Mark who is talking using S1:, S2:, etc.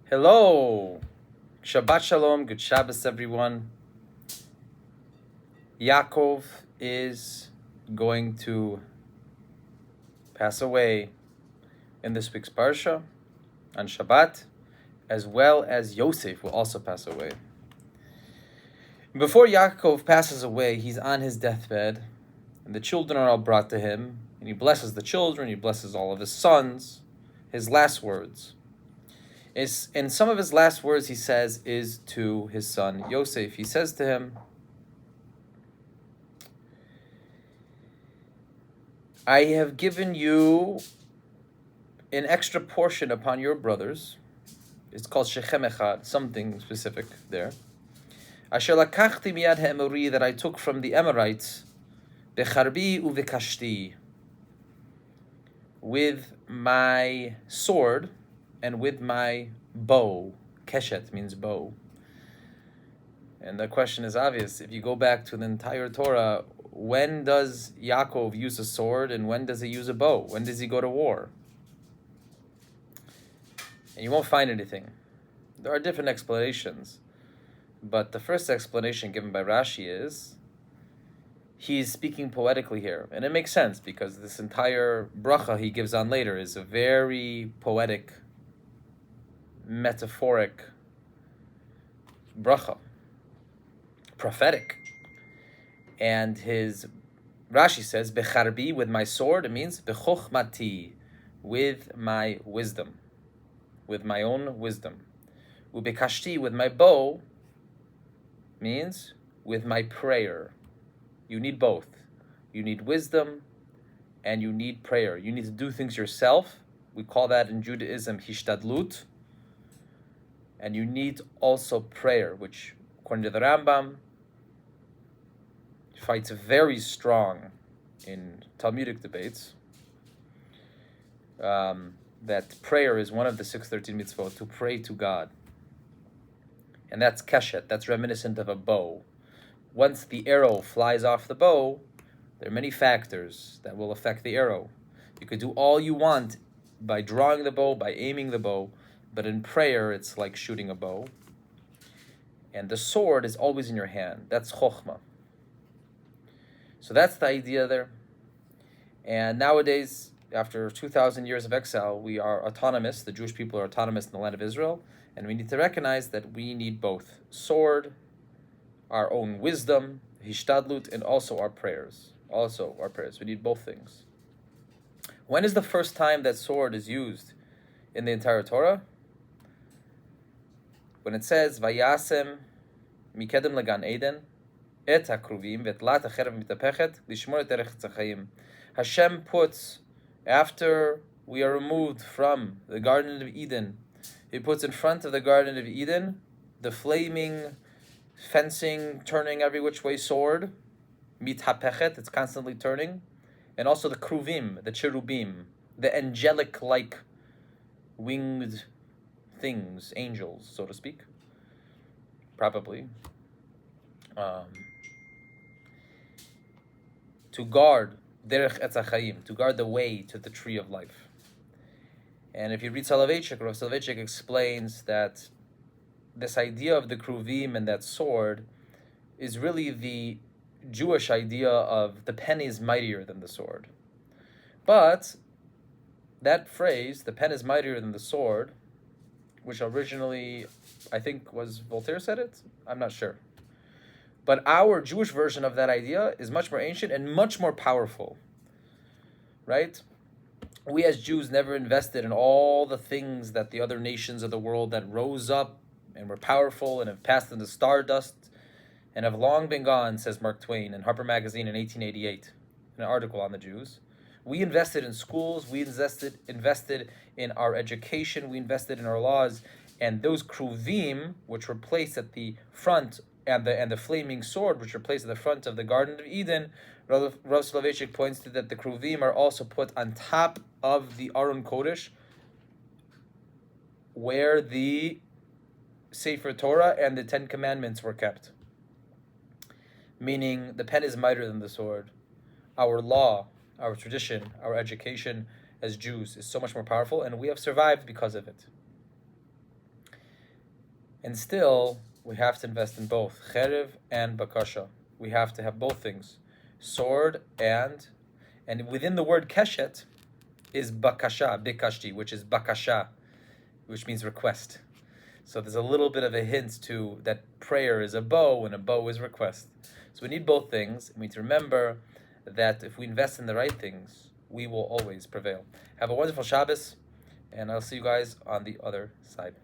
S1: Hello, Shabbat Shalom, good Shabbos, everyone. Yaakov is going to pass away in this week's Parsha on Shabbat, as well as Yosef will also pass away. Before Yaakov passes away, he's on his deathbed, and the children are all brought to him, and he blesses the children, he blesses all of his sons. His last words in some of his last words he says is to his son Yosef. He says to him, I have given you an extra portion upon your brothers. It's called Shechem Echad, something specific there. Asher lakachti miyad ha'emori, that I took from the Amorites, becharbi uvekashti, with my sword and with my bow. Keshet means bow. And the question is obvious. If you go back to the entire Torah, when does Yaakov use a sword and when does he use a bow? When does he go to war? And you won't find anything. There are different explanations. But the first explanation given by Rashi is he's speaking poetically here. And it makes sense because this entire bracha he gives on later is a very poetic, metaphoric bracha. Prophetic. And his Rashi says, Becharbi, with my sword, it means Bechochmati, with my wisdom, with my own wisdom. Ubekashti, with my bow, means with my prayer. You need both. You need wisdom and you need prayer. You need to do things yourself. We call that in Judaism hishtadlut. And you need also prayer, which according to the Rambam fights very strong in Talmudic debates, that prayer is one of the 613 mitzvot, to pray to God. And that's keshet, that's reminiscent of a bow. Once the arrow flies off the bow, there are many factors that will affect the arrow. You could do all you want by drawing the bow, by aiming the bow, but in prayer it's like shooting a bow. And the sword is always in your hand. That's chokhmah. So that's the idea there. And nowadays, after 2,000 years of exile, we are autonomous. The Jewish people are autonomous in the land of Israel. And we need to recognize that we need both sword, our own wisdom, hishtadlut, and also our prayers. We need both things. When is the first time that sword is used in the entire Torah? When it says, Vayasem mikedem legan Eden, et hakruvim vetlat hacherev mitapechet lishmor et erech tzachayim. Hashem puts, after we are removed from the Garden of Eden, He puts in front of the Garden of Eden the flaming, fencing, turning every which way sword, mitapechet, it's constantly turning, and also the kruvim, the cherubim, the angelic-like winged things, angels, so to speak, probably, to guard derech etz hachaim, to guard the way to the tree of life. And if you read Rav Soloveitchik explains that this idea of the kruvim and that sword is really the Jewish idea of the pen is mightier than the sword. But that phrase, the pen is mightier than the sword, which originally, I think, was Voltaire said it? I'm not sure. But our Jewish version of that idea is much more ancient and much more powerful, right? We as Jews never invested in all the things that the other nations of the world that rose up and were powerful and have passed into stardust and have long been gone, says Mark Twain in Harper Magazine in 1888, in an article on the Jews. We invested in schools, we invested in our education, we invested in our laws, and those kruvim, which were placed at the front, and the flaming sword, which were placed at the front of the Garden of Eden, Rav Soloveitchik points to that the kruvim are also put on top of the Aron Kodesh, where the Sefer Torah and the Ten Commandments were kept. Meaning, the pen is mightier than the sword. Our law, our tradition, our education as Jews is so much more powerful, and we have survived because of it. And still, we have to invest in both cherev and bakasha. We have to have both things, sword and within the word keshet is bakasha, bikashti, which is bakasha, which means request. So there's a little bit of a hint to that prayer is a bow and a bow is request. So we need both things. We need to remember that if we invest in the right things, we will always prevail. Have a wonderful Shabbos, and I'll see you guys on the other side.